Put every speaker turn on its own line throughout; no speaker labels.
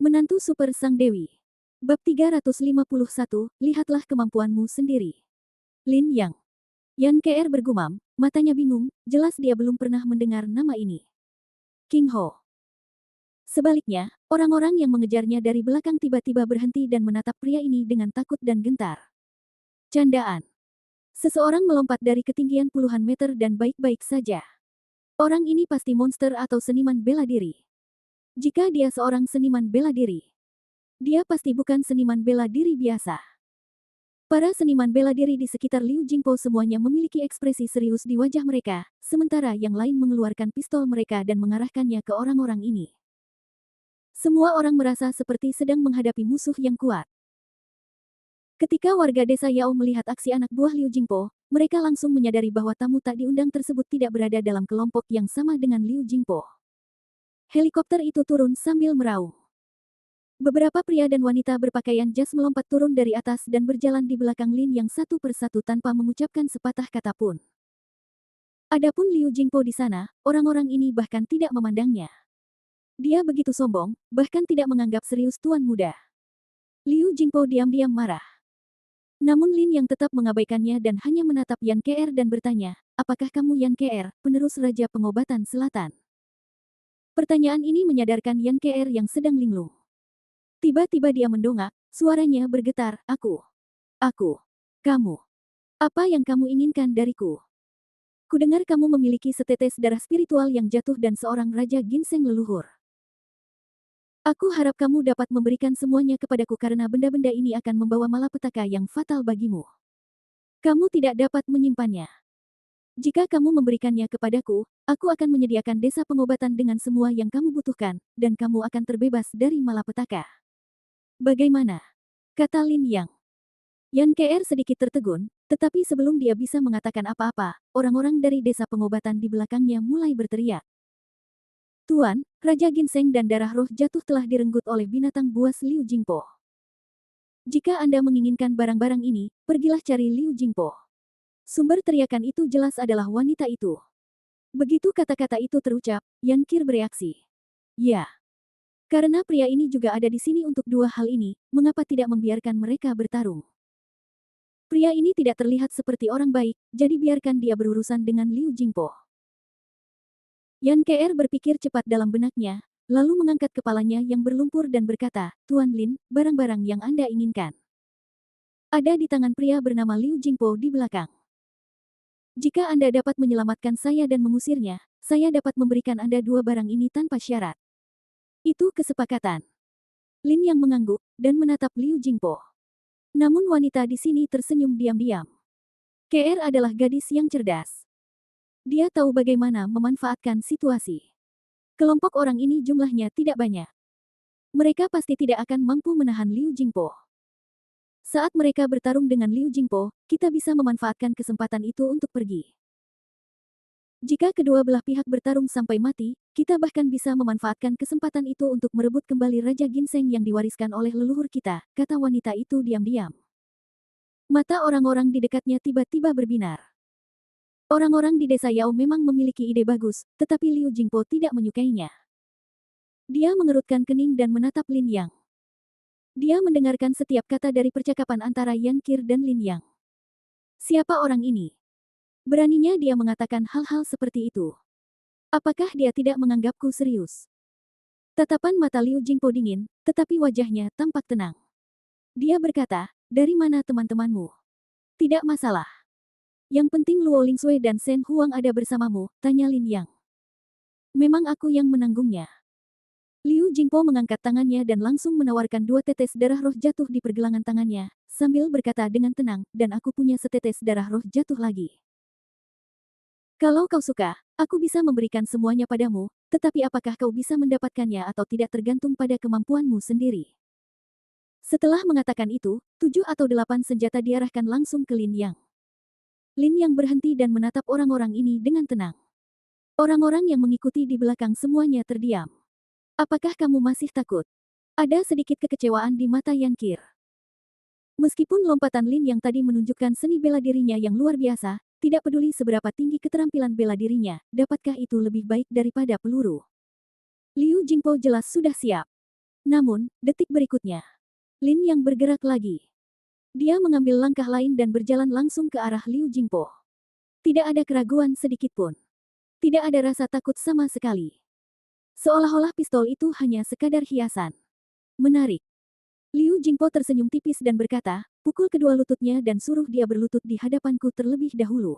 Menantu Super Sang Dewi. Bab 351, lihatlah kemampuanmu sendiri. Lin Yang. Yan Kr bergumam, matanya bingung, jelas dia belum pernah mendengar nama ini. King Ho. Sebaliknya, orang-orang yang mengejarnya dari belakang tiba-tiba berhenti dan menatap pria ini dengan takut dan gentar. Candaan. Seseorang melompat dari ketinggian puluhan meter dan baik-baik saja. Orang ini pasti monster atau seniman bela diri. Jika dia seorang seniman bela diri, dia pasti bukan seniman bela diri biasa. Para seniman bela diri di sekitar Liu Jingpo semuanya memiliki ekspresi serius di wajah mereka, sementara yang lain mengeluarkan pistol mereka dan mengarahkannya ke orang-orang ini. Semua orang merasa seperti sedang menghadapi musuh yang kuat. Ketika warga desa Yao melihat aksi anak buah Liu Jingpo, mereka langsung menyadari bahwa tamu tak diundang tersebut tidak berada dalam kelompok yang sama dengan Liu Jingpo. Helikopter itu turun sambil meraung. Beberapa pria dan wanita berpakaian jas melompat turun dari atas dan berjalan di belakang Lin Yang satu persatu tanpa mengucapkan sepatah kata pun. Adapun Liu Jingpo di sana, orang-orang ini bahkan tidak memandangnya. Dia begitu sombong, bahkan tidak menganggap serius tuan muda. Liu Jingpo diam-diam marah. Namun Lin Yang tetap mengabaikannya dan hanya menatap Yan Kr dan bertanya, apakah kamu Yan Kr, penerus Raja Pengobatan Selatan? Pertanyaan ini menyadarkan Yan Kr yang sedang linglung. Tiba-tiba dia mendongak, suaranya bergetar, aku, kamu. Apa yang kamu inginkan dariku? Kudengar kamu memiliki setetes darah spiritual yang jatuh dan seorang Raja Ginseng leluhur. Aku harap kamu dapat memberikan semuanya kepadaku karena benda-benda ini akan membawa malapetaka yang fatal bagimu. Kamu tidak dapat menyimpannya. Jika kamu memberikannya kepadaku, aku akan menyediakan desa pengobatan dengan semua yang kamu butuhkan, dan kamu akan terbebas dari malapetaka. Bagaimana? Kata Lin Yang. Yan Kr sedikit tertegun, tetapi sebelum dia bisa mengatakan apa-apa, orang-orang dari desa pengobatan di belakangnya mulai berteriak. Tuan, Raja Ginseng dan darah roh jatuh telah direnggut oleh binatang buas Liu Jingpo. Jika Anda menginginkan barang-barang ini, pergilah cari Liu Jingpo. Sumber teriakan itu jelas adalah wanita itu. Begitu kata-kata itu terucap, Yan Kir bereaksi. Ya. Karena pria ini juga ada di sini untuk dua hal ini, mengapa tidak membiarkan mereka bertarung? Pria ini tidak terlihat seperti orang baik, jadi biarkan dia berurusan dengan Liu Jingpo. Yan Kr berpikir cepat dalam benaknya, lalu mengangkat kepalanya yang berlumpur dan berkata, Tuan Lin, barang-barang yang Anda inginkan ada di tangan pria bernama Liu Jingpo di belakang. Jika Anda dapat menyelamatkan saya dan mengusirnya, saya dapat memberikan Anda dua barang ini tanpa syarat. Itu kesepakatan. Lin Yang mengangguk, dan menatap Liu Jingpo. Namun wanita di sini tersenyum diam-diam. KR adalah gadis yang cerdas. Dia tahu bagaimana memanfaatkan situasi. Kelompok orang ini jumlahnya tidak banyak. Mereka pasti tidak akan mampu menahan Liu Jingpo. Saat mereka bertarung dengan Liu Jingpo, kita bisa memanfaatkan kesempatan itu untuk pergi. Jika kedua belah pihak bertarung sampai mati, kita bahkan bisa memanfaatkan kesempatan itu untuk merebut kembali Raja Ginseng yang diwariskan oleh leluhur kita, kata wanita itu diam-diam. Mata orang-orang di dekatnya tiba-tiba berbinar. Orang-orang di desa Yao memang memiliki ide bagus, tetapi Liu Jingpo tidak menyukainya. Dia mengerutkan kening dan menatap Lin Yang. Dia mendengarkan setiap kata dari percakapan antara Yan Kir dan Lin Yang. Siapa orang ini? Beraninya dia mengatakan hal-hal seperti itu. Apakah dia tidak menganggapku serius? Tatapan mata Liu Jingpo dingin, tetapi wajahnya tampak tenang. Dia berkata, dari mana teman-temanmu? Tidak masalah. Yang penting Luo Lingsui dan Shen Huang ada bersamamu, tanya Lin Yang. Memang aku yang menanggungnya. Liu Jingpo mengangkat tangannya dan langsung menawarkan dua tetes darah roh jatuh di pergelangan tangannya, sambil berkata dengan tenang, dan aku punya setetes darah roh jatuh lagi. Kalau kau suka, aku bisa memberikan semuanya padamu, tetapi apakah kau bisa mendapatkannya atau tidak tergantung pada kemampuanmu sendiri. Setelah mengatakan itu, 7 atau 8 senjata diarahkan langsung ke Lin Yang. Lin Yang berhenti dan menatap orang-orang ini dengan tenang. Orang-orang yang mengikuti di belakang semuanya terdiam. Apakah kamu masih takut? Ada sedikit kekecewaan di mata Yan Kir. Meskipun lompatan Lin Yang tadi menunjukkan seni bela dirinya yang luar biasa, tidak peduli seberapa tinggi keterampilan bela dirinya, dapatkah itu lebih baik daripada peluru? Liu Jingpo jelas sudah siap. Namun, detik berikutnya, Lin yang bergerak lagi. Dia mengambil langkah lain dan berjalan langsung ke arah Liu Jingpo. Tidak ada keraguan sedikit pun. Tidak ada rasa takut sama sekali. Seolah-olah pistol itu hanya sekadar hiasan. Menarik. Liu Jingpo tersenyum tipis dan berkata, pukul kedua lututnya dan suruh dia berlutut di hadapanku terlebih dahulu.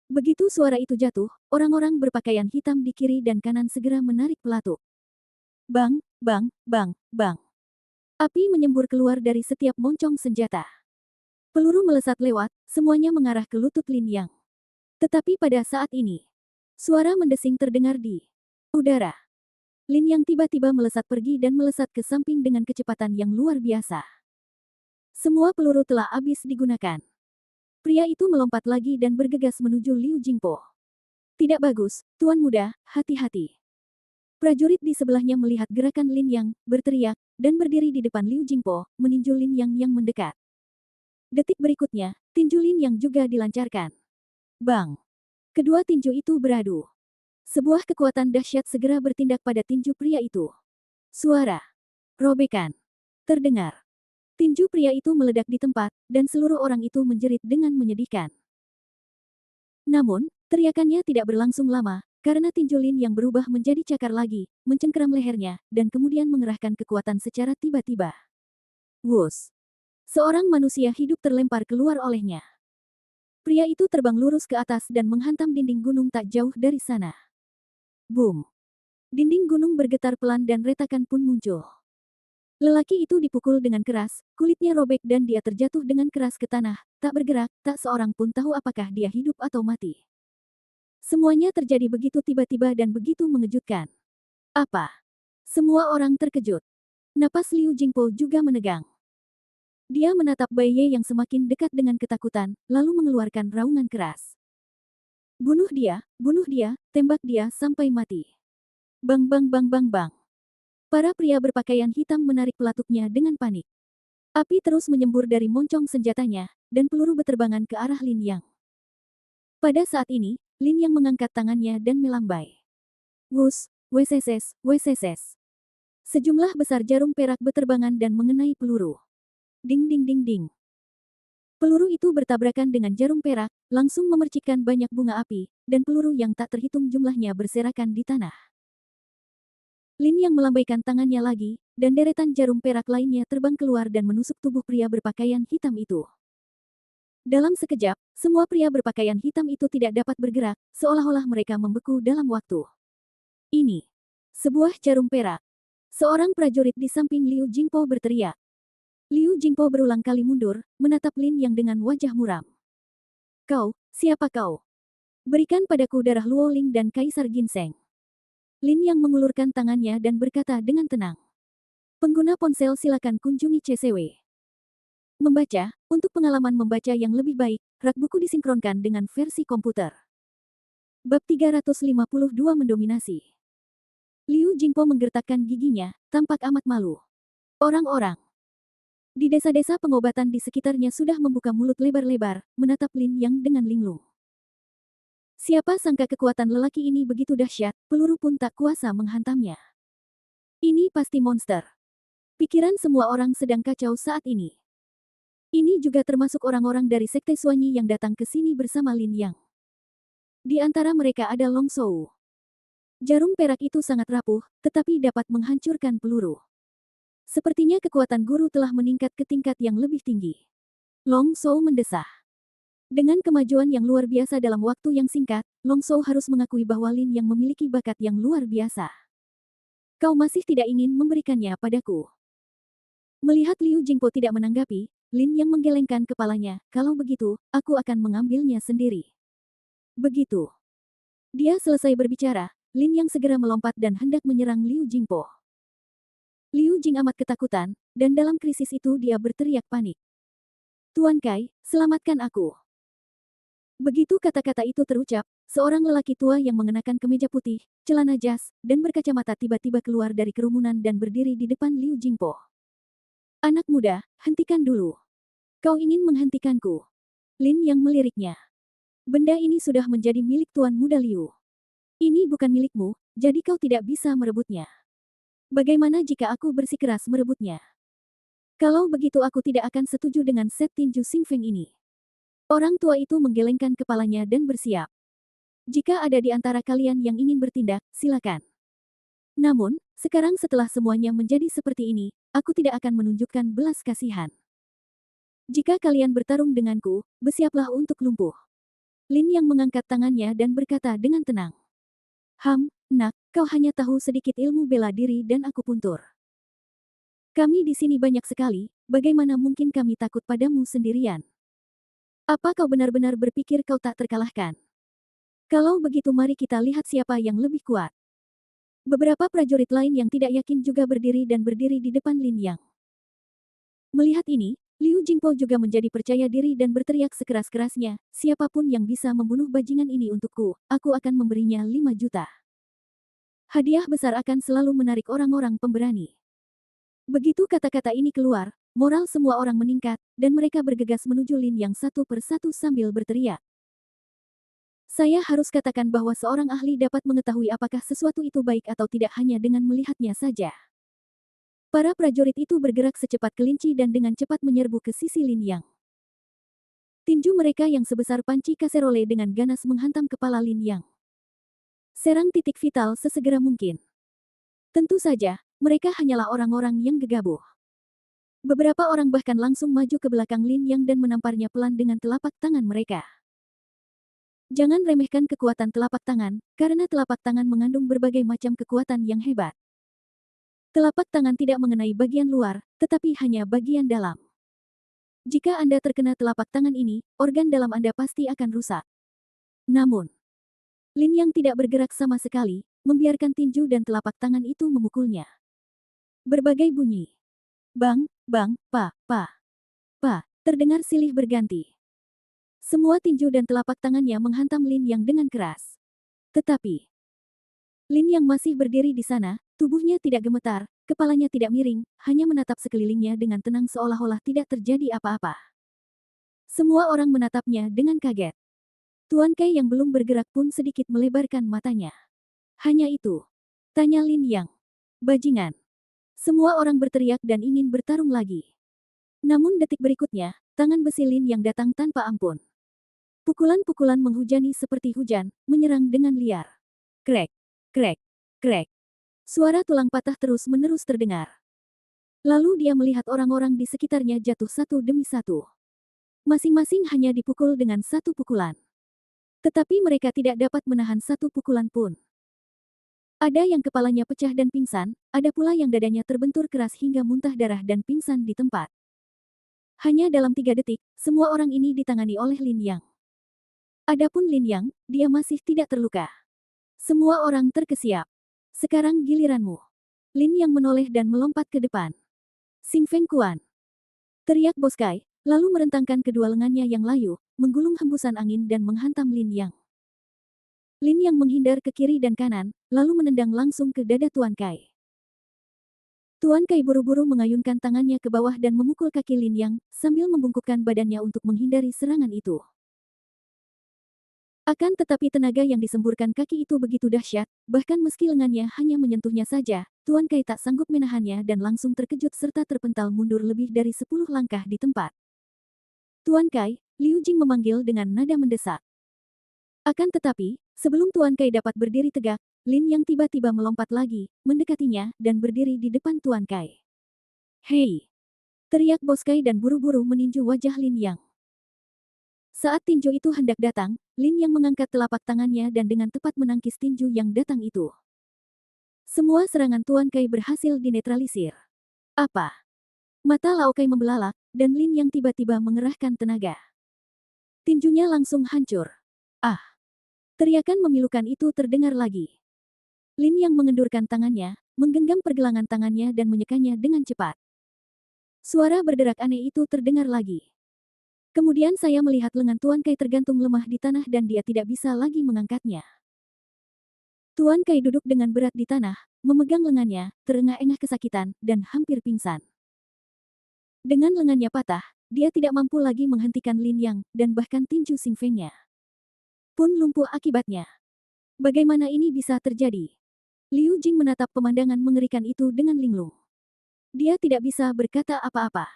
Begitu suara itu jatuh, orang-orang berpakaian hitam di kiri dan kanan segera menarik pelatuk. Bang, bang, bang, bang. Api menyembur keluar dari setiap moncong senjata. Peluru melesat lewat, semuanya mengarah ke lutut Lin Yang. Tetapi pada saat ini, suara mendesing terdengar di udara. Lin Yang tiba-tiba melesat pergi dan melesat ke samping dengan kecepatan yang luar biasa. Semua peluru telah habis digunakan. Pria itu melompat lagi dan bergegas menuju Liu Jingpo. Tidak bagus, Tuan Muda, hati-hati. Prajurit di sebelahnya melihat gerakan Lin Yang, berteriak, dan berdiri di depan Liu Jingpo, meninju Lin Yang yang mendekat. Detik berikutnya, tinju Lin Yang juga dilancarkan. Bang! Kedua tinju itu beradu. Sebuah kekuatan dahsyat segera bertindak pada tinju pria itu. Suara robekan terdengar. Tinju pria itu meledak di tempat, dan seluruh orang itu menjerit dengan menyedihkan. Namun, teriakannya tidak berlangsung lama, karena tinju Lin yang berubah menjadi cakar lagi, mencengkeram lehernya, dan kemudian mengerahkan kekuatan secara tiba-tiba. Wus! Seorang manusia hidup terlempar keluar olehnya. Pria itu terbang lurus ke atas dan menghantam dinding gunung tak jauh dari sana. Boom! Dinding gunung bergetar pelan dan retakan pun muncul. Lelaki itu dipukul dengan keras, kulitnya robek dan dia terjatuh dengan keras ke tanah, tak bergerak, tak seorang pun tahu apakah dia hidup atau mati. Semuanya terjadi begitu tiba-tiba dan begitu mengejutkan. Apa? Semua orang terkejut. Napas Liu Jingpo juga menegang. Dia menatap Bai Ye yang semakin dekat dengan ketakutan, lalu mengeluarkan raungan keras. Bunuh dia, tembak dia sampai mati. Bang bang bang bang bang. Para pria berpakaian hitam menarik pelatuknya dengan panik. Api terus menyembur dari moncong senjatanya, dan peluru beterbangan ke arah Lin Yang. Pada saat ini, Lin Yang mengangkat tangannya dan melambai. Wus, weseses, weseses. Sejumlah besar jarum perak beterbangan dan mengenai peluru. Ding ding ding ding. Peluru itu bertabrakan dengan jarum perak, langsung memercikkan banyak bunga api, dan peluru yang tak terhitung jumlahnya berserakan di tanah. Lin yang melambaikan tangannya lagi, dan deretan jarum perak lainnya terbang keluar dan menusuk tubuh pria berpakaian hitam itu. Dalam sekejap, semua pria berpakaian hitam itu tidak dapat bergerak, seolah-olah mereka membeku dalam waktu. Ini sebuah jarum perak. Seorang prajurit di samping Liu Jingpo berteriak. Liu Jingpo berulang kali mundur, menatap Lin yang dengan wajah muram. Kau, siapa kau? Berikan padaku darah Luo Ling dan Kaisar Ginseng. Lin yang mengulurkan tangannya dan berkata dengan tenang. Pengguna ponsel silakan kunjungi CCW. Membaca, untuk pengalaman membaca yang lebih baik, rak buku disinkronkan dengan versi komputer. Bab 352 mendominasi. Liu Jingpo menggertakkan giginya, tampak amat malu. Orang-orang di desa-desa pengobatan di sekitarnya sudah membuka mulut lebar-lebar, menatap Lin Yang dengan linglung. Siapa sangka kekuatan lelaki ini begitu dahsyat, peluru pun tak kuasa menghantamnya. Ini pasti monster. Pikiran semua orang sedang kacau saat ini. Ini juga termasuk orang-orang dari Sekte Suanyi yang datang ke sini bersama Lin Yang. Di antara mereka ada Long Shou. Jarum perak itu sangat rapuh, tetapi dapat menghancurkan peluru. Sepertinya kekuatan guru telah meningkat ke tingkat yang lebih tinggi. Long Shou mendesah. Dengan kemajuan yang luar biasa dalam waktu yang singkat, Long Shou harus mengakui bahwa Lin yang memiliki bakat yang luar biasa. Kau masih tidak ingin memberikannya padaku. Melihat Liu Jingpo tidak menanggapi, Lin yang menggelengkan kepalanya, kalau begitu, aku akan mengambilnya sendiri. Begitu. Dia selesai berbicara, Lin yang segera melompat dan hendak menyerang Liu Jingpo. Liu Jing amat ketakutan, dan dalam krisis itu dia berteriak panik. Tuan Kai, selamatkan aku. Begitu kata-kata itu terucap, seorang lelaki tua yang mengenakan kemeja putih, celana jas, dan berkacamata tiba-tiba keluar dari kerumunan dan berdiri di depan Liu Jingpo. Anak muda, hentikan dulu. Kau ingin menghentikanku. Lin yang meliriknya. Benda ini sudah menjadi milik Tuan Muda Liu. Ini bukan milikmu, jadi kau tidak bisa merebutnya. Bagaimana jika aku bersikeras merebutnya? Kalau begitu aku tidak akan setuju dengan set tinju Xing Feng ini. Orang tua itu menggelengkan kepalanya dan bersiap. Jika ada di antara kalian yang ingin bertindak, silakan. Namun, sekarang setelah semuanya menjadi seperti ini, aku tidak akan menunjukkan belas kasihan. Jika kalian bertarung denganku, bersiaplah untuk lumpuh. Lin yang mengangkat tangannya dan berkata dengan tenang. Nak, kau hanya tahu sedikit ilmu bela diri dan aku puntur. Kami di sini banyak sekali, bagaimana mungkin kami takut padamu sendirian? Apa kau benar-benar berpikir kau tak terkalahkan? Kalau begitu mari kita lihat siapa yang lebih kuat. Beberapa prajurit lain yang tidak yakin juga berdiri di depan Lin Yang. Melihat ini, Liu Jingpo juga menjadi percaya diri dan berteriak sekeras-kerasnya, siapapun yang bisa membunuh bajingan ini untukku, aku akan memberinya 5 juta. Hadiah besar akan selalu menarik orang-orang pemberani. Begitu kata-kata ini keluar, moral semua orang meningkat, dan mereka bergegas menuju Lin Yang satu persatu sambil berteriak. Saya harus katakan bahwa seorang ahli dapat mengetahui apakah sesuatu itu baik atau tidak hanya dengan melihatnya saja. Para prajurit itu bergerak secepat kelinci dan dengan cepat menyerbu ke sisi Lin Yang. Tinju mereka yang sebesar panci kaserole dengan ganas menghantam kepala Lin Yang. Serang titik vital sesegera mungkin. Tentu saja, mereka hanyalah orang-orang yang gegabah. Beberapa orang bahkan langsung maju ke belakang Lin Yang dan menamparnya pelan dengan telapak tangan mereka. Jangan remehkan kekuatan telapak tangan, karena telapak tangan mengandung berbagai macam kekuatan yang hebat. Telapak tangan tidak mengenai bagian luar, tetapi hanya bagian dalam. Jika Anda terkena telapak tangan ini, organ dalam Anda pasti akan rusak. Namun, Lin Yang tidak bergerak sama sekali, membiarkan tinju dan telapak tangan itu memukulnya. Berbagai bunyi. Bang, pa, terdengar silih berganti. Semua tinju dan telapak tangannya menghantam Lin Yang dengan keras. Tetapi, Lin Yang masih berdiri di sana, tubuhnya tidak gemetar, kepalanya tidak miring, hanya menatap sekelilingnya dengan tenang seolah-olah tidak terjadi apa-apa. Semua orang menatapnya dengan kaget. Tuan Kai yang belum bergerak pun sedikit melebarkan matanya. Hanya itu, tanya Lin Yang. Bajingan. Semua orang berteriak dan ingin bertarung lagi. Namun detik berikutnya, tangan besi Lin Yang datang tanpa ampun. Pukulan-pukulan menghujani seperti hujan, menyerang dengan liar. Krek, krek, krek. Suara tulang patah terus-menerus terdengar. Lalu dia melihat orang-orang di sekitarnya jatuh satu demi satu. Masing-masing hanya dipukul dengan satu pukulan. Tetapi mereka tidak dapat menahan satu pukulan pun. Ada yang kepalanya pecah dan pingsan, ada pula yang dadanya terbentur keras hingga muntah darah dan pingsan di tempat. Hanya dalam 3 detik, semua orang ini ditangani oleh Lin Yang. Adapun Lin Yang, dia masih tidak terluka. Semua orang terkesiap. Sekarang giliranmu. Lin Yang menoleh dan melompat ke depan. Xing Feng Kuan. Teriak Bos Kai, lalu merentangkan kedua lengannya yang layu, menggulung hembusan angin dan menghantam Lin Yang. Lin Yang menghindar ke kiri dan kanan, lalu menendang langsung ke dada Tuan Kai. Tuan Kai buru-buru mengayunkan tangannya ke bawah dan memukul kaki Lin Yang, sambil membungkukkan badannya untuk menghindari serangan itu. Akan tetapi tenaga yang disemburkan kaki itu begitu dahsyat, bahkan meski lengannya hanya menyentuhnya saja, Tuan Kai tak sanggup menahannya dan langsung terkejut serta terpental mundur lebih dari 10 langkah di tempat. Tuan Kai, Liu Jing memanggil dengan nada mendesak. Akan tetapi, sebelum Tuan Kai dapat berdiri tegak, Lin Yang tiba-tiba melompat lagi, mendekatinya, dan berdiri di depan Tuan Kai. Hei! Teriak Bos Kai dan buru-buru meninju wajah Lin Yang. Saat tinju itu hendak datang, Lin Yang mengangkat telapak tangannya dan dengan tepat menangkis tinju yang datang itu. Semua serangan Tuan Kai berhasil dinetralisir. Apa? Mata Lao Kai membelalak, dan Lin Yang tiba-tiba mengerahkan tenaga. Tinjunya langsung hancur. Ah! Teriakan memilukan itu terdengar lagi. Lin Yang mengendurkan tangannya, menggenggam pergelangan tangannya dan menyekanya dengan cepat. Suara berderak aneh itu terdengar lagi. Kemudian saya melihat lengan Tuan Kai tergantung lemah di tanah dan dia tidak bisa lagi mengangkatnya. Tuan Kai duduk dengan berat di tanah, memegang lengannya, terengah-engah kesakitan, dan hampir pingsan. Dengan lengannya patah, dia tidak mampu lagi menghentikan Lin Yang, dan bahkan tinju Xing Feng-nya pun lumpuh akibatnya. Bagaimana ini bisa terjadi? Liu Jing menatap pemandangan mengerikan itu dengan linglung. Dia tidak bisa berkata apa-apa.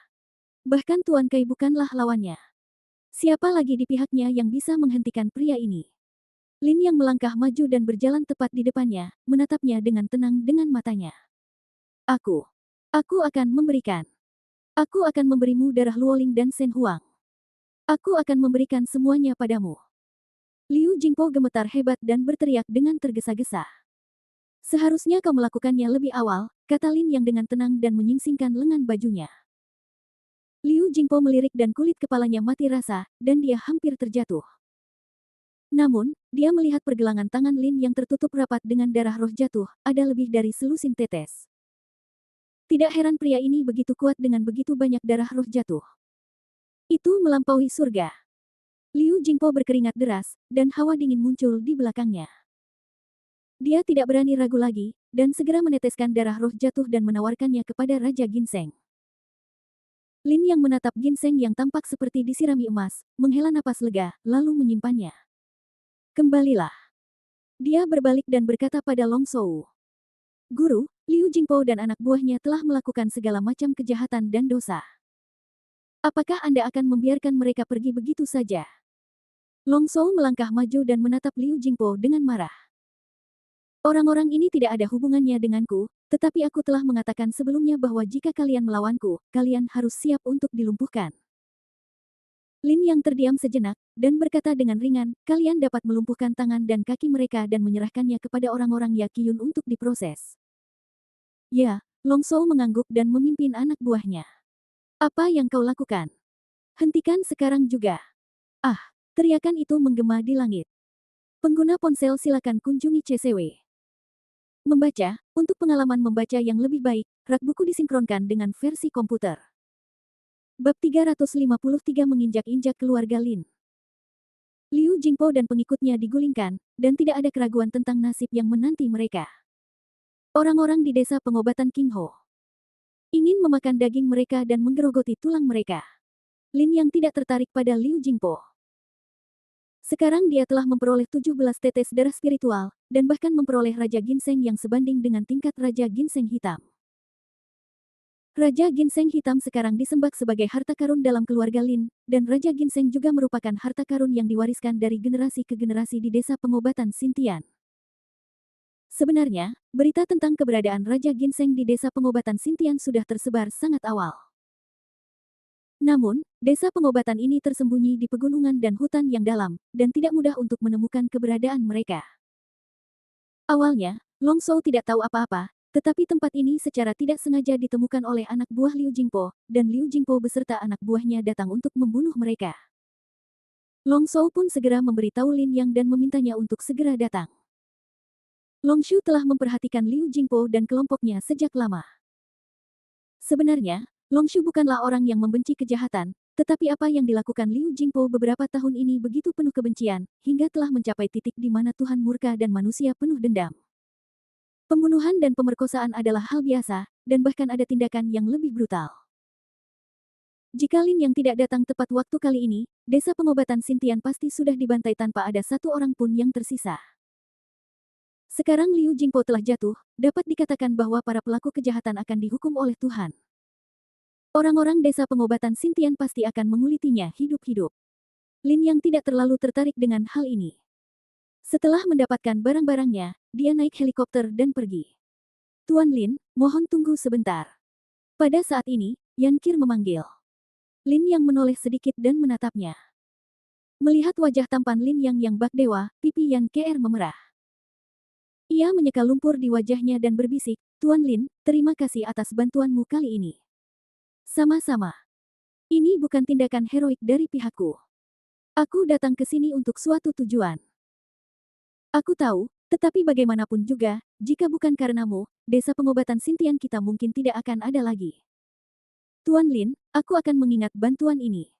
Bahkan Tuan Kai bukanlah lawannya. Siapa lagi di pihaknya yang bisa menghentikan pria ini? Lin yang melangkah maju dan berjalan tepat di depannya, menatapnya dengan tenang dengan matanya. Aku akan memberikan. Aku akan memberimu darah Luoling dan Shen Huang. Aku akan memberikan semuanya padamu. Liu Jingpo gemetar hebat dan berteriak dengan tergesa-gesa. Seharusnya kau melakukannya lebih awal, kata Lin yang dengan tenang dan menyingsingkan lengan bajunya. Liu Jingpo melirik dan kulit kepalanya mati rasa, dan dia hampir terjatuh. Namun, dia melihat pergelangan tangan Lin yang tertutup rapat dengan darah roh jatuh, ada lebih dari selusin tetes. Tidak heran pria ini begitu kuat dengan begitu banyak darah roh jatuh. Itu melampaui surga. Liu Jingpo berkeringat deras, dan hawa dingin muncul di belakangnya. Dia tidak berani ragu lagi, dan segera meneteskan darah roh jatuh dan menawarkannya kepada Raja Ginseng. Lin yang menatap Ginseng yang tampak seperti disirami emas, menghela napas lega, lalu menyimpannya. Kembalilah. Dia berbalik dan berkata pada Long Shou. Guru, Liu Jingpo dan anak buahnya telah melakukan segala macam kejahatan dan dosa. Apakah Anda akan membiarkan mereka pergi begitu saja? Long Shou melangkah maju dan menatap Liu Jingpo dengan marah. Orang-orang ini tidak ada hubungannya denganku, tetapi aku telah mengatakan sebelumnya bahwa jika kalian melawanku, kalian harus siap untuk dilumpuhkan. Lin yang terdiam sejenak, dan berkata dengan ringan, kalian dapat melumpuhkan tangan dan kaki mereka dan menyerahkannya kepada orang-orang Yakyun untuk diproses. Ya, Long Shou mengangguk dan memimpin anak buahnya. Apa yang kau lakukan? Hentikan sekarang juga. Ah, teriakan itu menggema di langit. Pengguna ponsel silakan kunjungi CCW. Membaca, untuk pengalaman membaca yang lebih baik, rak buku disinkronkan dengan versi komputer. Bab 353 menginjak-injak keluarga Lin. Liu Jingpo dan pengikutnya digulingkan, dan tidak ada keraguan tentang nasib yang menanti mereka. Orang-orang di desa pengobatan King Ho ingin memakan daging mereka dan menggerogoti tulang mereka. Lin yang tidak tertarik pada Liu Jingpo. Sekarang dia telah memperoleh 17 tetes darah spiritual, dan bahkan memperoleh Raja Ginseng yang sebanding dengan tingkat Raja Ginseng Hitam. Raja Ginseng Hitam sekarang disembah sebagai harta karun dalam keluarga Lin, dan Raja Ginseng juga merupakan harta karun yang diwariskan dari generasi ke generasi di desa pengobatan Xintian. Sebenarnya, berita tentang keberadaan Raja Ginseng di desa pengobatan Xintian sudah tersebar sangat awal. Namun, desa pengobatan ini tersembunyi di pegunungan dan hutan yang dalam, dan tidak mudah untuk menemukan keberadaan mereka. Awalnya, Long Shou tidak tahu apa-apa, tetapi tempat ini secara tidak sengaja ditemukan oleh anak buah Liu Jingpo, dan Liu Jingpo beserta anak buahnya datang untuk membunuh mereka. Long Shou pun segera memberitahu Lin Yang dan memintanya untuk segera datang. Long Shu telah memperhatikan Liu Jingpo dan kelompoknya sejak lama. Sebenarnya, Long Shu bukanlah orang yang membenci kejahatan, tetapi apa yang dilakukan Liu Jingpo beberapa tahun ini begitu penuh kebencian, hingga telah mencapai titik di mana Tuhan murka dan manusia penuh dendam. Pembunuhan dan pemerkosaan adalah hal biasa, dan bahkan ada tindakan yang lebih brutal. Jika Lin yang tidak datang tepat waktu kali ini, desa pengobatan Xintian pasti sudah dibantai tanpa ada satu orang pun yang tersisa. Sekarang Liu Jingpo telah jatuh, dapat dikatakan bahwa para pelaku kejahatan akan dihukum oleh Tuhan. Orang-orang desa pengobatan Xintian pasti akan mengulitinya hidup-hidup. Lin yang tidak terlalu tertarik dengan hal ini. Setelah mendapatkan barang-barangnya, dia naik helikopter dan pergi. Tuan Lin, mohon tunggu sebentar. Pada saat ini, Yan Qir memanggil. Lin yang menoleh sedikit dan menatapnya. Melihat wajah tampan Lin yang bak dewa, pipi Yan Qir memerah. Ia menyeka lumpur di wajahnya dan berbisik, Tuan Lin, terima kasih atas bantuanmu kali ini. Sama-sama. Ini bukan tindakan heroik dari pihakku. Aku datang ke sini untuk suatu tujuan. Aku tahu, tetapi bagaimanapun juga, jika bukan karenamu, desa pengobatan Xintian kita mungkin tidak akan ada lagi. Tuan Lin, aku akan mengingat bantuan ini.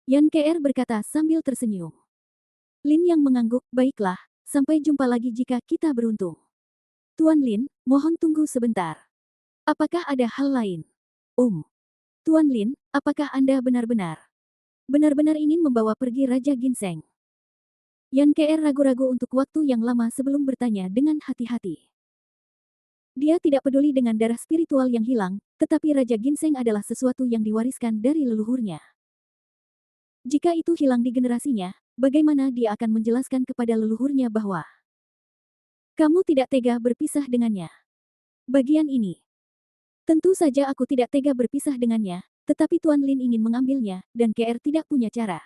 Yan Qir berkata sambil tersenyum. Lin yang mengangguk, baiklah, sampai jumpa lagi jika kita beruntung. Tuan Lin, mohon tunggu sebentar. Apakah ada hal lain? Tuan Lin, apakah Anda benar-benar ingin membawa pergi Raja Ginseng? Yan Qir ragu-ragu untuk waktu yang lama sebelum bertanya dengan hati-hati. Dia tidak peduli dengan darah spiritual yang hilang, tetapi Raja Ginseng adalah sesuatu yang diwariskan dari leluhurnya. Jika itu hilang di generasinya, bagaimana dia akan menjelaskan kepada leluhurnya bahwa kamu tidak tega berpisah dengannya? Bagian ini. Tentu saja aku tidak tega berpisah dengannya, tetapi Tuan Lin ingin mengambilnya, dan KR tidak punya cara.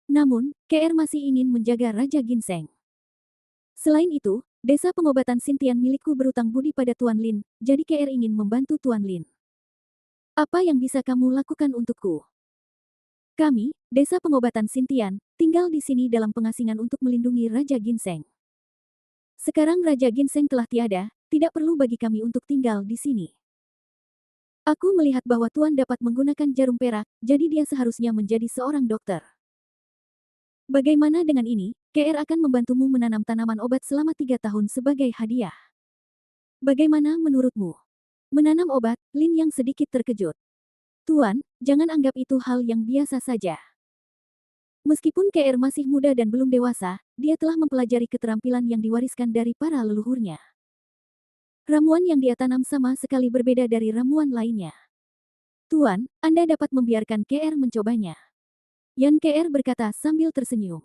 Namun, KR masih ingin menjaga Raja Ginseng. Selain itu, desa pengobatan Sintian milikku berutang budi pada Tuan Lin, jadi KR ingin membantu Tuan Lin. Apa yang bisa kamu lakukan untukku? Kami, desa pengobatan Sintian, tinggal di sini dalam pengasingan untuk melindungi Raja Ginseng. Sekarang Raja Ginseng telah tiada, tidak perlu bagi kami untuk tinggal di sini. Aku melihat bahwa Tuan dapat menggunakan jarum perak, jadi dia seharusnya menjadi seorang dokter. Bagaimana dengan ini? KR akan membantumu menanam tanaman obat selama 3 tahun sebagai hadiah. Bagaimana menurutmu? Menanam obat, Lin yang sedikit terkejut. Tuan, jangan anggap itu hal yang biasa saja. Meskipun KR masih muda dan belum dewasa, dia telah mempelajari keterampilan yang diwariskan dari para leluhurnya. Ramuan yang dia tanam sama sekali berbeda dari ramuan lainnya. Tuan, Anda dapat membiarkan KR mencobanya. Yan KR berkata sambil tersenyum.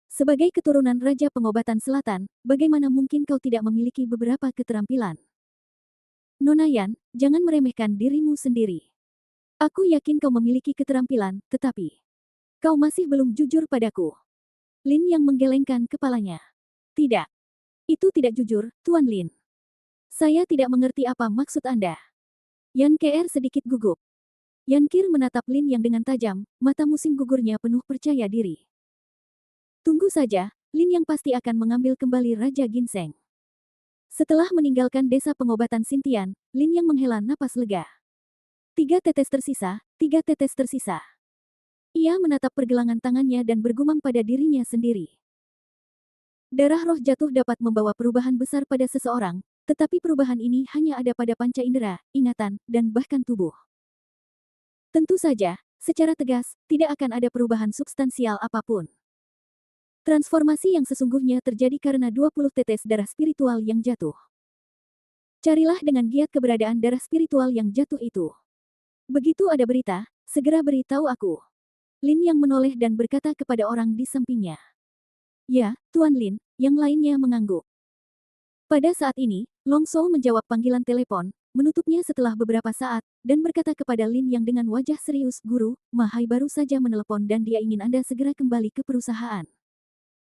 Sebagai keturunan Raja Pengobatan Selatan, bagaimana mungkin kau tidak memiliki beberapa keterampilan? Nona Yan, jangan meremehkan dirimu sendiri. Aku yakin kau memiliki keterampilan, tetapi kau masih belum jujur padaku. Lin yang menggelengkan kepalanya. Tidak. Itu tidak jujur, Tuan Lin. Saya tidak mengerti apa maksud Anda. Yan KR sedikit gugup. Yan Kir menatap Lin yang dengan tajam, mata musim gugurnya penuh percaya diri. Tunggu saja, Lin yang pasti akan mengambil kembali Raja Ginseng. Setelah meninggalkan desa pengobatan Sintian, Lin yang menghela napas lega. 3 tetes tersisa, 3 tetes tersisa. Ia menatap pergelangan tangannya dan bergumam pada dirinya sendiri. Darah roh jatuh dapat membawa perubahan besar pada seseorang, tetapi perubahan ini hanya ada pada panca indera, ingatan, dan bahkan tubuh. Tentu saja, secara tegas, tidak akan ada perubahan substansial apapun. Transformasi yang sesungguhnya terjadi karena 20 tetes darah spiritual yang jatuh. Carilah dengan giat keberadaan darah spiritual yang jatuh itu. Begitu ada berita, segera beritahu aku. Lin yang menoleh dan berkata kepada orang di sampingnya. Ya, Tuan Lin, yang lainnya mengangguk. Pada saat ini, Long Shou menjawab panggilan telepon, menutupnya setelah beberapa saat, dan berkata kepada Lin yang dengan wajah serius, Guru, Mahai baru saja menelepon dan dia ingin Anda segera kembali ke perusahaan.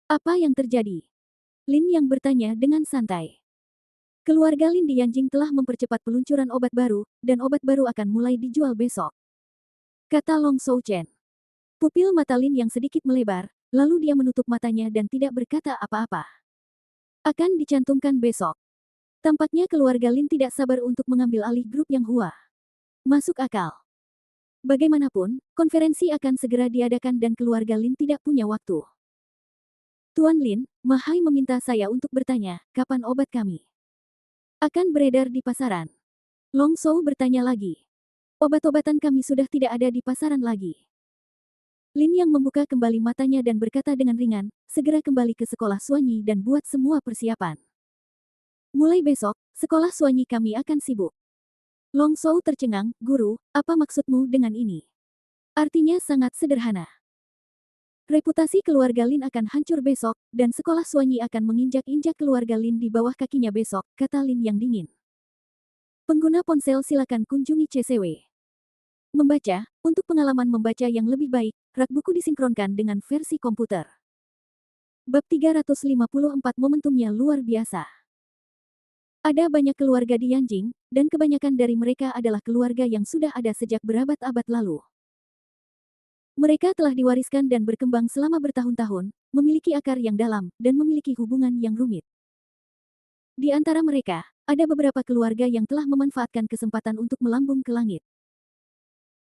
Apa yang terjadi? Lin yang bertanya dengan santai. Keluarga Lin di Yanjing telah mempercepat peluncuran obat baru, dan obat baru akan mulai dijual besok. Kata Long Shou Chen. Pupil mata Lin yang sedikit melebar, lalu dia menutup matanya dan tidak berkata apa-apa. Akan dicantumkan besok. Tampaknya keluarga Lin tidak sabar untuk mengambil alih grup Yang Hua. Masuk akal. Bagaimanapun, konferensi akan segera diadakan dan keluarga Lin tidak punya waktu. Tuan Lin, Mahai meminta saya untuk bertanya, kapan obat kami akan beredar di pasaran? Long Shou bertanya lagi. Obat-obatan kami sudah tidak ada di pasaran lagi. Lin yang membuka kembali matanya dan berkata dengan ringan, segera kembali ke sekolah Suanyi dan buat semua persiapan. Mulai besok, sekolah Suanyi kami akan sibuk. Long Shou tercengang, Guru, apa maksudmu dengan ini? Artinya sangat sederhana. Reputasi keluarga Lin akan hancur besok, dan sekolah Suanyi akan menginjak-injak keluarga Lin di bawah kakinya besok, kata Lin yang dingin. Pengguna ponsel silakan kunjungi CCW. Membaca, untuk pengalaman membaca yang lebih baik, rak buku disinkronkan dengan versi komputer. Bab 354 momentumnya luar biasa. Ada banyak keluarga di Yanjing, dan kebanyakan dari mereka adalah keluarga yang sudah ada sejak berabad-abad lalu. Mereka telah diwariskan dan berkembang selama bertahun-tahun, memiliki akar yang dalam, dan memiliki hubungan yang rumit. Di antara mereka, ada beberapa keluarga yang telah memanfaatkan kesempatan untuk melambung ke langit.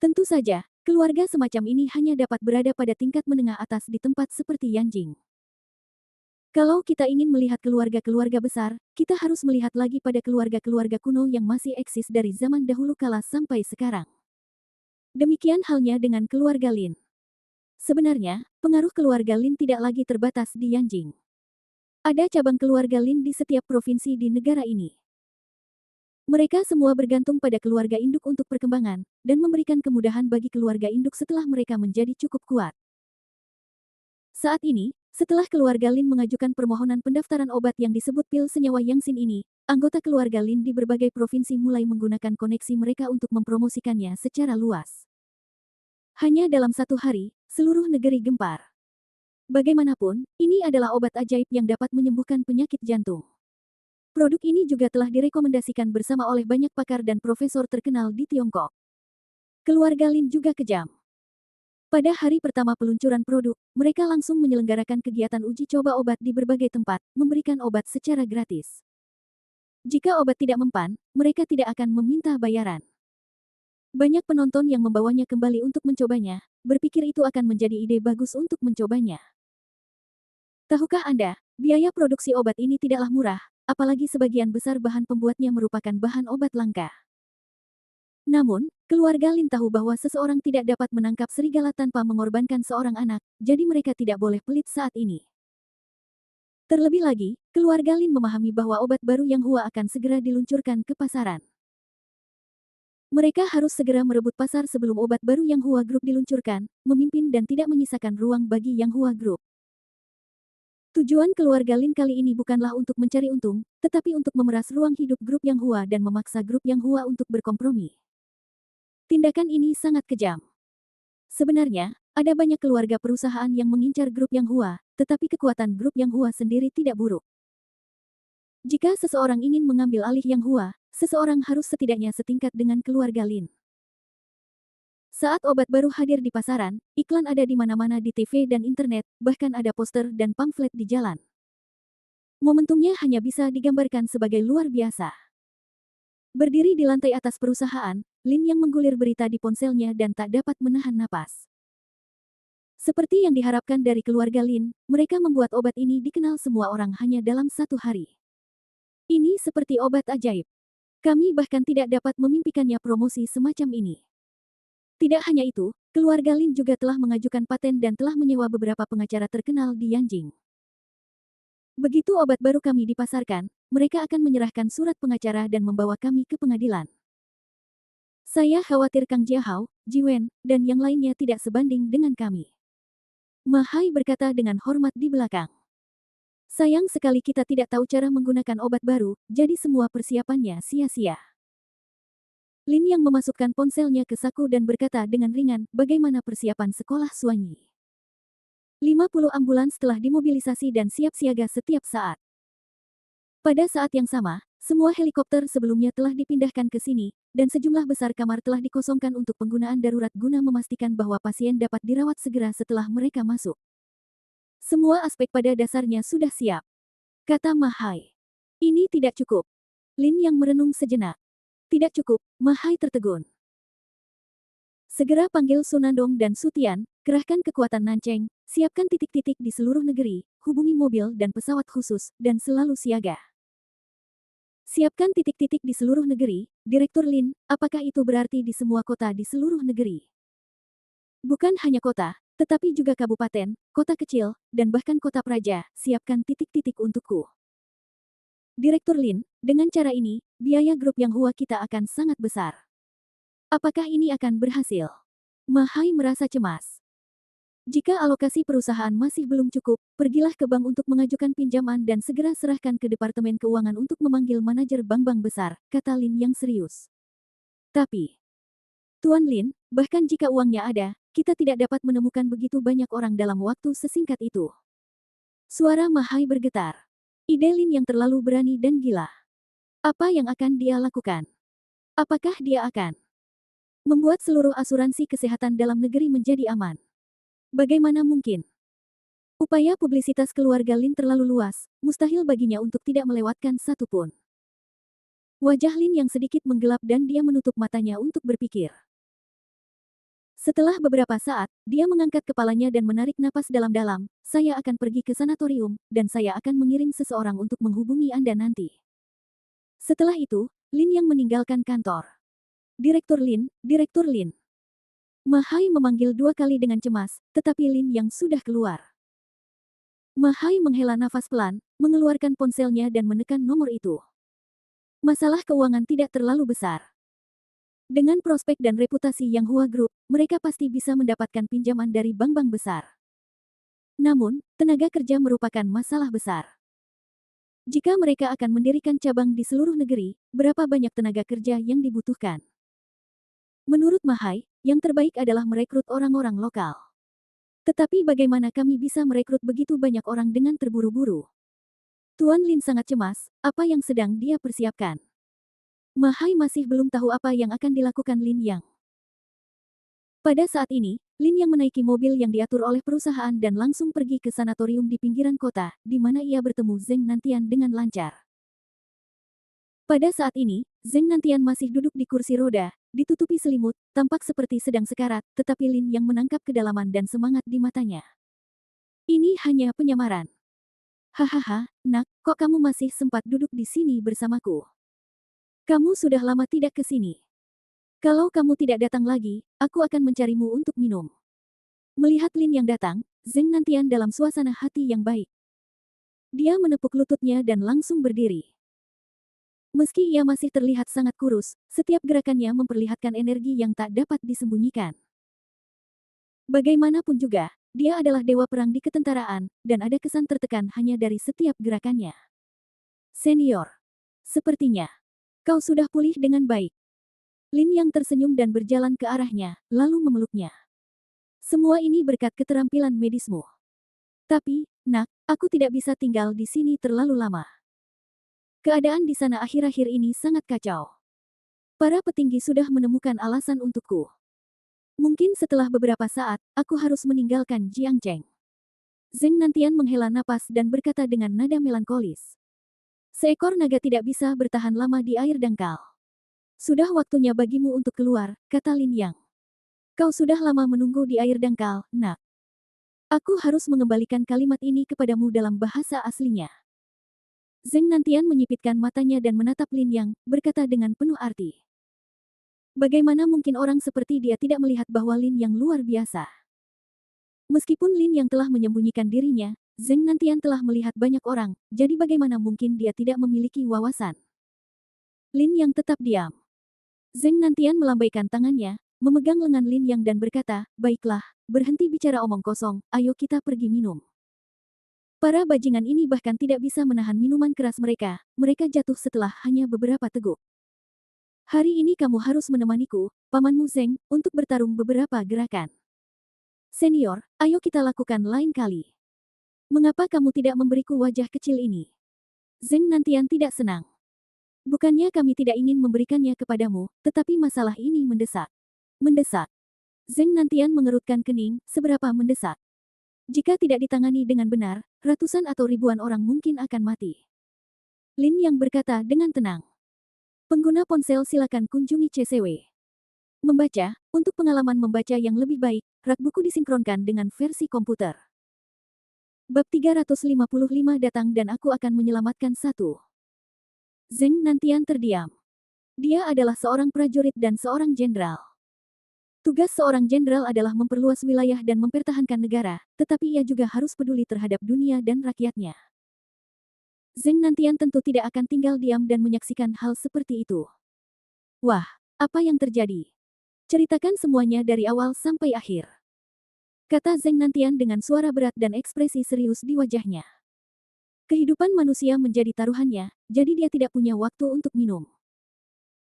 Tentu saja, keluarga semacam ini hanya dapat berada pada tingkat menengah atas di tempat seperti Yanjing. Kalau kita ingin melihat keluarga-keluarga besar, kita harus melihat lagi pada keluarga-keluarga kuno yang masih eksis dari zaman dahulu kala sampai sekarang. Demikian halnya dengan keluarga Lin. Sebenarnya, pengaruh keluarga Lin tidak lagi terbatas di Yanjing. Ada cabang keluarga Lin di setiap provinsi di negara ini. Mereka semua bergantung pada keluarga induk untuk perkembangan, dan memberikan kemudahan bagi keluarga induk setelah mereka menjadi cukup kuat. Saat ini, setelah keluarga Lin mengajukan permohonan pendaftaran obat yang disebut pil senyawa Yangsin ini, anggota keluarga Lin di berbagai provinsi mulai menggunakan koneksi mereka untuk mempromosikannya secara luas. Hanya dalam satu hari, seluruh negeri gempar. Bagaimanapun, ini adalah obat ajaib yang dapat menyembuhkan penyakit jantung. Produk ini juga telah direkomendasikan bersama oleh banyak pakar dan profesor terkenal di Tiongkok. Keluarga Lin juga kejam. Pada hari pertama peluncuran produk, mereka langsung menyelenggarakan kegiatan uji coba obat di berbagai tempat, memberikan obat secara gratis. Jika obat tidak mempan, mereka tidak akan meminta bayaran. Banyak penonton yang membawanya kembali untuk mencobanya, berpikir itu akan menjadi ide bagus untuk mencobanya. Tahukah Anda, biaya produksi obat ini tidaklah murah, apalagi sebagian besar bahan pembuatnya merupakan bahan obat langka. Namun, keluarga Lin tahu bahwa seseorang tidak dapat menangkap serigala tanpa mengorbankan seorang anak, jadi mereka tidak boleh pelit saat ini. Terlebih lagi, keluarga Lin memahami bahwa obat baru Yang Hua akan segera diluncurkan ke pasaran. Mereka harus segera merebut pasar sebelum obat baru Yang Hua Group diluncurkan, memimpin dan tidak menyisakan ruang bagi Yang Hua Group. Tujuan keluarga Lin kali ini bukanlah untuk mencari untung, tetapi untuk memeras ruang hidup grup Yang Hua dan memaksa grup Yang Hua untuk berkompromi. Tindakan ini sangat kejam. Sebenarnya, ada banyak keluarga perusahaan yang mengincar grup Yang Hua, tetapi kekuatan grup Yang Hua sendiri tidak buruk. Jika seseorang ingin mengambil alih Yang Hua, seseorang harus setidaknya setingkat dengan keluarga Lin. Saat obat baru hadir di pasaran, iklan ada di mana-mana di TV dan internet, bahkan ada poster dan pamflet di jalan. Momentumnya hanya bisa digambarkan sebagai luar biasa. Berdiri di lantai atas perusahaan, Lin yang menggulir berita di ponselnya dan tak dapat menahan napas. Seperti yang diharapkan dari keluarga Lin, mereka membuat obat ini dikenal semua orang hanya dalam satu hari. Ini seperti obat ajaib. Kami bahkan tidak dapat memimpikannya promosi semacam ini. Tidak hanya itu, keluarga Lin juga telah mengajukan paten dan telah menyewa beberapa pengacara terkenal di Yanjing. Begitu obat baru kami dipasarkan, mereka akan menyerahkan surat pengacara dan membawa kami ke pengadilan. Saya khawatir Kang Jiahao, Jiwen, dan yang lainnya tidak sebanding dengan kami. Ma Hai berkata dengan hormat di belakang. Sayang sekali kita tidak tahu cara menggunakan obat baru, jadi semua persiapannya sia-sia. Lin yang memasukkan ponselnya ke saku dan berkata dengan ringan, bagaimana persiapan sekolah Suanyi? 50 ambulans telah dimobilisasi dan siap siaga setiap saat. Pada saat yang sama, semua helikopter sebelumnya telah dipindahkan ke sini, dan sejumlah besar kamar telah dikosongkan untuk penggunaan darurat guna memastikan bahwa pasien dapat dirawat segera setelah mereka masuk. Semua aspek pada dasarnya sudah siap, kata Ma Hai. Ini tidak cukup. Lin yang merenung sejenak. Tidak cukup, Ma Hai tertegun. Segera panggil Sunandong dan Sutian, kerahkan kekuatan Nanceng, siapkan titik-titik di seluruh negeri, hubungi mobil dan pesawat khusus, dan selalu siaga. Siapkan titik-titik di seluruh negeri, Direktur Lin, apakah itu berarti di semua kota di seluruh negeri? Bukan hanya kota, tetapi juga kabupaten, kota kecil, dan bahkan kota praja, siapkan titik-titik untukku. Direktur Lin, dengan cara ini, biaya grup Yang Hua kita akan sangat besar. Apakah ini akan berhasil? Ma Hai merasa cemas. Jika alokasi perusahaan masih belum cukup, pergilah ke bank untuk mengajukan pinjaman dan segera serahkan ke Departemen Keuangan untuk memanggil manajer bank-bank besar, kata Lin yang serius. Tapi, Tuan Lin, bahkan jika uangnya ada, kita tidak dapat menemukan begitu banyak orang dalam waktu sesingkat itu. Suara Ma Hai bergetar. Ide Lin yang terlalu berani dan gila. Apa yang akan dia lakukan? Apakah dia akan membuat seluruh asuransi kesehatan dalam negeri menjadi aman? Bagaimana mungkin? Upaya publisitas keluarga Lin terlalu luas, mustahil baginya untuk tidak melewatkan satu pun. Wajah Lin yang sedikit menggelap dan dia menutup matanya untuk berpikir. Setelah beberapa saat, dia mengangkat kepalanya dan menarik napas dalam-dalam, saya akan pergi ke sanatorium, dan saya akan mengirim seseorang untuk menghubungi Anda nanti. Setelah itu, Lin yang meninggalkan kantor. Direktur Lin, Direktur Lin. Ma Hai memanggil 2 kali dengan cemas, tetapi Lin yang sudah keluar. Ma Hai menghela nafas pelan, mengeluarkan ponselnya dan menekan nomor itu. Masalah keuangan tidak terlalu besar. Dengan prospek dan reputasi yang Hua Group, mereka pasti bisa mendapatkan pinjaman dari bank-bank besar. Namun, tenaga kerja merupakan masalah besar. Jika mereka akan mendirikan cabang di seluruh negeri, berapa banyak tenaga kerja yang dibutuhkan? Menurut Mahai, yang terbaik adalah merekrut orang-orang lokal. Tetapi bagaimana kami bisa merekrut begitu banyak orang dengan terburu-buru? Tuan Lin sangat cemas, apa yang sedang dia persiapkan? Mahai masih belum tahu apa yang akan dilakukan Lin Yang. Pada saat ini, Lin Yang menaiki mobil yang diatur oleh perusahaan dan langsung pergi ke sanatorium di pinggiran kota, di mana ia bertemu Zeng Nantian dengan lancar. Pada saat ini, Zeng Nantian masih duduk di kursi roda, ditutupi selimut, tampak seperti sedang sekarat, tetapi Lin yang menangkap kedalaman dan semangat di matanya. Ini hanya penyamaran. Hahaha, nak, kok kamu masih sempat duduk di sini bersamaku? Kamu sudah lama tidak ke sini. Kalau kamu tidak datang lagi, aku akan mencarimu untuk minum. Melihat Lin yang datang, Zeng Nantian dalam suasana hati yang baik. Dia menepuk lututnya dan langsung berdiri. Meski ia masih terlihat sangat kurus, setiap gerakannya memperlihatkan energi yang tak dapat disembunyikan. Bagaimanapun juga, dia adalah dewa perang di ketentaraan, dan ada kesan tertekan hanya dari setiap gerakannya. Senior, sepertinya kau sudah pulih dengan baik. Lin yang tersenyum dan berjalan ke arahnya, lalu memeluknya. Semua ini berkat keterampilan medismu. Tapi, nak, aku tidak bisa tinggal di sini terlalu lama. Keadaan di sana akhir-akhir ini sangat kacau. Para petinggi sudah menemukan alasan untukku. Mungkin setelah beberapa saat, aku harus meninggalkan Jiangcheng. Zeng Nantian menghela napas dan berkata dengan nada melankolis. Seekor naga tidak bisa bertahan lama di air dangkal. Sudah waktunya bagimu untuk keluar, kata Lin Yang. Kau sudah lama menunggu di air dangkal, nak. Aku harus mengembalikan kalimat ini kepadamu dalam bahasa aslinya. Zeng Nantian menyipitkan matanya dan menatap Lin Yang, berkata dengan penuh arti. Bagaimana mungkin orang seperti dia tidak melihat bahwa Lin Yang luar biasa? Meskipun Lin Yang telah menyembunyikan dirinya, Zeng Nantian telah melihat banyak orang, jadi bagaimana mungkin dia tidak memiliki wawasan? Lin Yang tetap diam. Zeng Nantian melambaikan tangannya, memegang lengan Lin Yang dan berkata, baiklah, berhenti bicara omong kosong, ayo kita pergi minum. Para bajingan ini bahkan tidak bisa menahan minuman keras mereka jatuh setelah hanya beberapa teguk. Hari ini kamu harus menemaniku, pamanmu Zeng, untuk bertarung beberapa gerakan. Senior, ayo kita lakukan lain kali. Mengapa kamu tidak memberiku wajah kecil ini? Zeng Nantian tidak senang. Bukannya kami tidak ingin memberikannya kepadamu, tetapi masalah ini mendesak. Mendesak. Zeng Nantian mengerutkan kening, seberapa mendesak. Jika tidak ditangani dengan benar, ratusan atau ribuan orang mungkin akan mati. Lin yang berkata dengan tenang. Pengguna ponsel silakan kunjungi CCW. Membaca, untuk pengalaman membaca yang lebih baik, rak buku disinkronkan dengan versi komputer. Bab 355 datang dan aku akan menyelamatkan satu. Zeng Nantian terdiam. Dia adalah seorang prajurit dan seorang jenderal. Tugas seorang jenderal adalah memperluas wilayah dan mempertahankan negara, tetapi ia juga harus peduli terhadap dunia dan rakyatnya. Zeng Nantian tentu tidak akan tinggal diam dan menyaksikan hal seperti itu. Wah, apa yang terjadi? Ceritakan semuanya dari awal sampai akhir. Kata Zeng Nantian dengan suara berat dan ekspresi serius di wajahnya. Kehidupan manusia menjadi taruhannya, jadi dia tidak punya waktu untuk minum.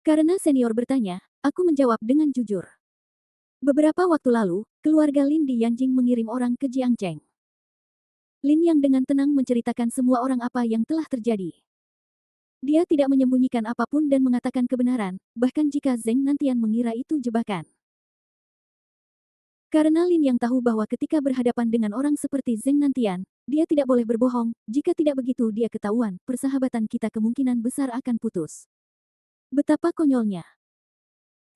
Karena senior bertanya, aku menjawab dengan jujur. Beberapa waktu lalu, keluarga Lin di Yanjing mengirim orang ke Jiangcheng. Lin yang dengan tenang menceritakan semua orang apa yang telah terjadi. Dia tidak menyembunyikan apapun dan mengatakan kebenaran, bahkan jika Zeng Nantian mengira itu jebakan. Karena Lin yang tahu bahwa ketika berhadapan dengan orang seperti Zeng Nantian, dia tidak boleh berbohong, jika tidak begitu dia ketahuan, persahabatan kita kemungkinan besar akan putus. Betapa konyolnya.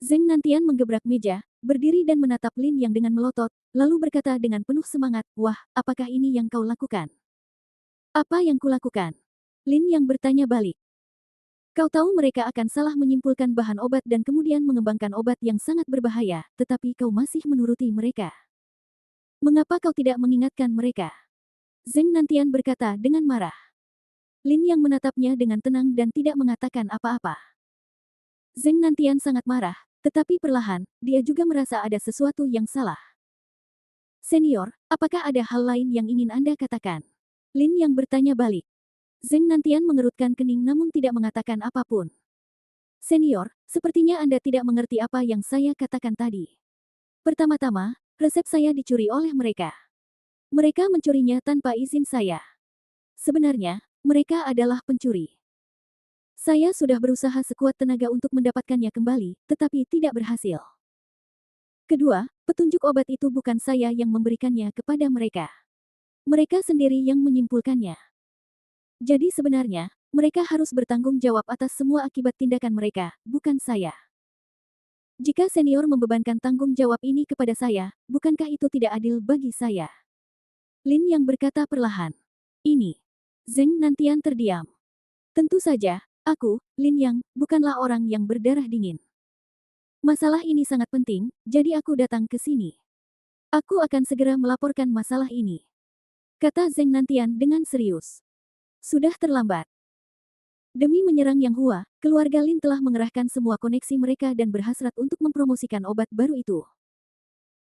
Zeng Nantian menggebrak meja, berdiri dan menatap Lin yang dengan melotot, lalu berkata dengan penuh semangat, wah, apakah ini yang kau lakukan? Apa yang kulakukan? Lin yang bertanya balik. Kau tahu mereka akan salah menyimpulkan bahan obat dan kemudian mengembangkan obat yang sangat berbahaya, tetapi kau masih menuruti mereka. Mengapa kau tidak mengingatkan mereka? Zeng Nantian berkata dengan marah. Lin yang menatapnya dengan tenang dan tidak mengatakan apa-apa. Zheng Nantian sangat marah, tetapi perlahan, dia juga merasa ada sesuatu yang salah. Senior, apakah ada hal lain yang ingin Anda katakan? Lin yang bertanya balik. Zheng Nantian mengerutkan kening namun tidak mengatakan apapun. Senior, sepertinya Anda tidak mengerti apa yang saya katakan tadi. Pertama-tama, resep saya dicuri oleh mereka. Mereka mencurinya tanpa izin saya. Sebenarnya, mereka adalah pencuri. Saya sudah berusaha sekuat tenaga untuk mendapatkannya kembali, tetapi tidak berhasil. Kedua, petunjuk obat itu bukan saya yang memberikannya kepada mereka. Mereka sendiri yang menyimpulkannya. Jadi sebenarnya, mereka harus bertanggung jawab atas semua akibat tindakan mereka, bukan saya. Jika senior membebankan tanggung jawab ini kepada saya, bukankah itu tidak adil bagi saya? Lin yang berkata perlahan. Ini. Zheng Nantian terdiam. Tentu saja, aku, Lin Yang, bukanlah orang yang berdarah dingin. Masalah ini sangat penting, jadi aku datang ke sini. Aku akan segera melaporkan masalah ini. Kata Zheng Nantian dengan serius. Sudah terlambat. Demi menyerang Yang Hua, keluarga Lin telah mengerahkan semua koneksi mereka dan berhasrat untuk mempromosikan obat baru itu.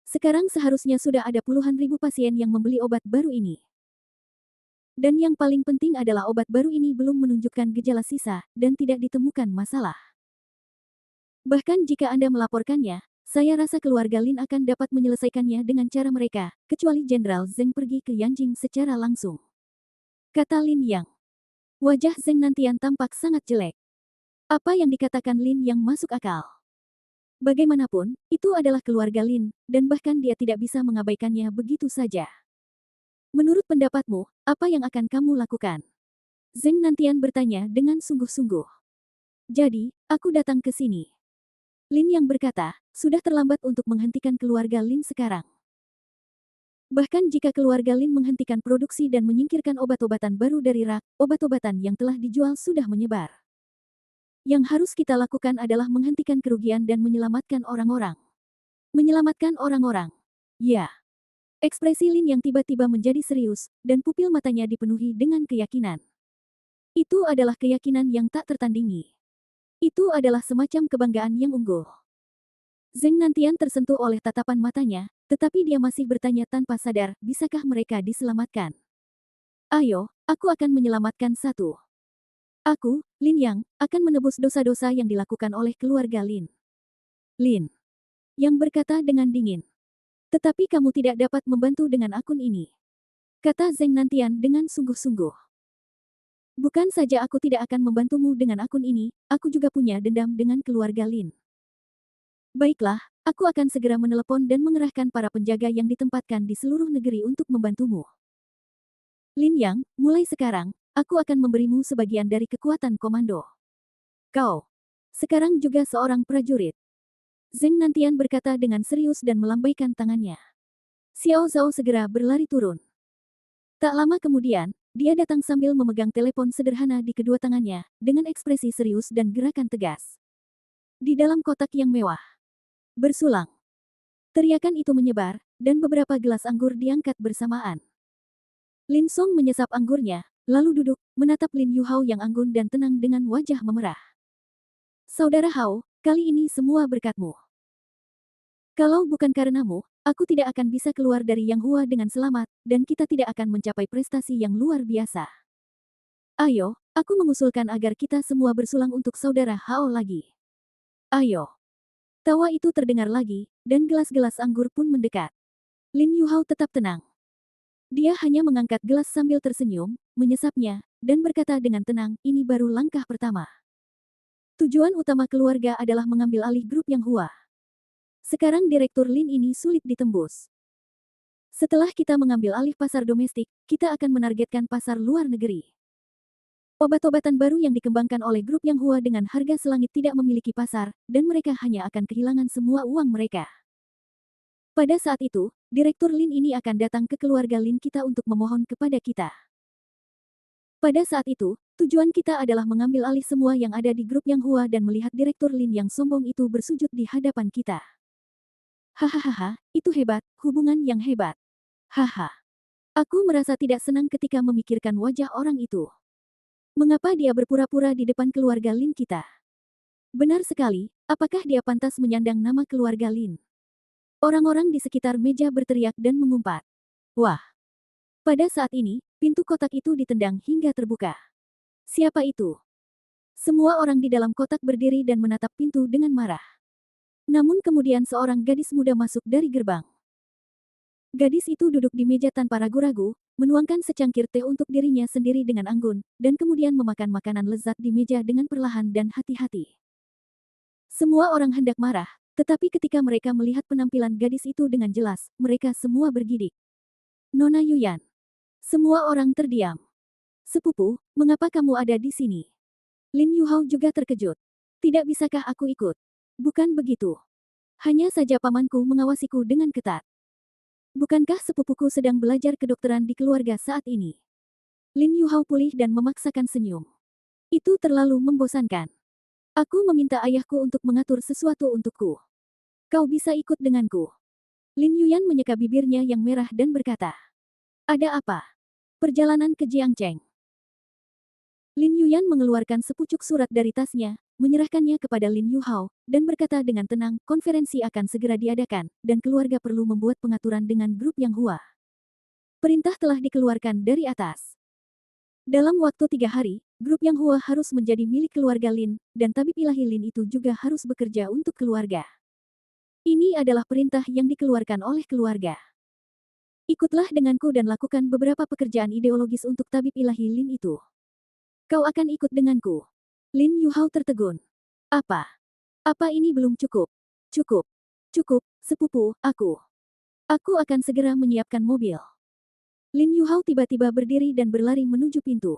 Sekarang seharusnya sudah ada puluhan ribu pasien yang membeli obat baru ini. Dan yang paling penting adalah obat baru ini belum menunjukkan gejala sisa, dan tidak ditemukan masalah. Bahkan jika Anda melaporkannya, saya rasa keluarga Lin akan dapat menyelesaikannya dengan cara mereka, kecuali Jenderal Zheng pergi ke Yanjing secara langsung. Kata Lin Yang. Wajah Zheng Nantian tampak sangat jelek. Apa yang dikatakan Lin Yang masuk akal. Bagaimanapun, itu adalah keluarga Lin, dan bahkan dia tidak bisa mengabaikannya begitu saja. Menurut pendapatmu, apa yang akan kamu lakukan? Zheng Nantian bertanya dengan sungguh-sungguh. Jadi, aku datang ke sini. Lin yang berkata, sudah terlambat untuk menghentikan keluarga Lin sekarang. Bahkan jika keluarga Lin menghentikan produksi dan menyingkirkan obat-obatan baru dari rak, obat-obatan yang telah dijual sudah menyebar. Yang harus kita lakukan adalah menghentikan kerugian dan menyelamatkan orang-orang. Menyelamatkan orang-orang. Ya. Ekspresi Lin yang tiba-tiba menjadi serius, dan pupil matanya dipenuhi dengan keyakinan. Itu adalah keyakinan yang tak tertandingi. Itu adalah semacam kebanggaan yang unggul. Zheng Nantian tersentuh oleh tatapan matanya, tetapi dia masih bertanya tanpa sadar, bisakah mereka diselamatkan? Ayo, aku akan menyelamatkan satu. Aku, Lin Yang, akan menebus dosa-dosa yang dilakukan oleh keluarga Lin. Lin. Yang berkata dengan dingin. Tetapi kamu tidak dapat membantu dengan akun ini. Kata Zheng Nantian dengan sungguh-sungguh. Bukan saja aku tidak akan membantumu dengan akun ini, aku juga punya dendam dengan keluarga Lin. Baiklah, aku akan segera menelepon dan mengerahkan para penjaga yang ditempatkan di seluruh negeri untuk membantumu. Lin Yang, mulai sekarang, aku akan memberimu sebagian dari kekuatan komando. Kau. Sekarang juga seorang prajurit. Zheng Nantian berkata dengan serius dan melambaikan tangannya. Xiao Zhao segera berlari turun. Tak lama kemudian, dia datang sambil memegang telepon sederhana di kedua tangannya, dengan ekspresi serius dan gerakan tegas. Di dalam kotak yang mewah. Bersulang. Teriakan itu menyebar, dan beberapa gelas anggur diangkat bersamaan. Lin Song menyesap anggurnya, lalu duduk, menatap Lin Yuhao yang anggun dan tenang dengan wajah memerah. Saudara Hao, kali ini semua berkatmu. Kalau bukan karenamu, aku tidak akan bisa keluar dari Yang Hua dengan selamat, dan kita tidak akan mencapai prestasi yang luar biasa. Ayo, aku mengusulkan agar kita semua bersulang untuk saudara Hao lagi. Ayo. Tawa itu terdengar lagi, dan gelas-gelas anggur pun mendekat. Lin Yuhao tetap tenang. Dia hanya mengangkat gelas sambil tersenyum, menyesapnya, dan berkata dengan tenang, ini baru langkah pertama. Tujuan utama keluarga adalah mengambil alih grup Yang Hua. Sekarang Direktur Lin ini sulit ditembus. Setelah kita mengambil alih pasar domestik, kita akan menargetkan pasar luar negeri. Obat-obatan baru yang dikembangkan oleh grup Yang Hua dengan harga selangit tidak memiliki pasar, dan mereka hanya akan kehilangan semua uang mereka. Pada saat itu, Direktur Lin ini akan datang ke keluarga Lin kita untuk memohon kepada kita. Pada saat itu, tujuan kita adalah mengambil alih semua yang ada di grup Yang Hua dan melihat Direktur Lin yang sombong itu bersujud di hadapan kita. Hahaha, itu hebat, hubungan yang hebat. Haha. Aku merasa tidak senang ketika memikirkan wajah orang itu. Mengapa dia berpura-pura di depan keluarga Lin kita? Benar sekali, apakah dia pantas menyandang nama keluarga Lin? Orang-orang di sekitar meja berteriak dan mengumpat. Wah! Pada saat ini, pintu kotak itu ditendang hingga terbuka. Siapa itu? Semua orang di dalam kotak berdiri dan menatap pintu dengan marah. Namun kemudian seorang gadis muda masuk dari gerbang. Gadis itu duduk di meja tanpa ragu-ragu, menuangkan secangkir teh untuk dirinya sendiri dengan anggun, dan kemudian memakan makanan lezat di meja dengan perlahan dan hati-hati. Semua orang hendak marah, tetapi ketika mereka melihat penampilan gadis itu dengan jelas, mereka semua bergidik. Nona Yuyan. Semua orang terdiam. Sepupu, mengapa kamu ada di sini? Lin Yuhao juga terkejut. Tidak bisakah aku ikut? Bukan begitu. Hanya saja pamanku mengawasiku dengan ketat. Bukankah sepupuku sedang belajar kedokteran di keluarga saat ini? Lin Yuhao pulih dan memaksakan senyum. Itu terlalu membosankan. Aku meminta ayahku untuk mengatur sesuatu untukku. Kau bisa ikut denganku. Lin Yuyan menyeka bibirnya yang merah dan berkata. Ada apa? Perjalanan ke Jiangcheng. Lin Yuyan mengeluarkan sepucuk surat dari tasnya, menyerahkannya kepada Lin Yuhao, dan berkata dengan tenang, konferensi akan segera diadakan, dan keluarga perlu membuat pengaturan dengan grup Yang Hua. Perintah telah dikeluarkan dari atas. Dalam waktu 3 hari, grup Yang Hua harus menjadi milik keluarga Lin, dan tabib ilahi Lin itu juga harus bekerja untuk keluarga. Ini adalah perintah yang dikeluarkan oleh keluarga. Ikutlah denganku dan lakukan beberapa pekerjaan ideologis untuk tabib ilahi Lin itu. Kau akan ikut denganku. Lin Yuhao tertegun. Apa? Apa ini belum cukup? Cukup. Cukup, sepupu, aku. Aku akan segera menyiapkan mobil. Lin Yuhao tiba-tiba berdiri dan berlari menuju pintu.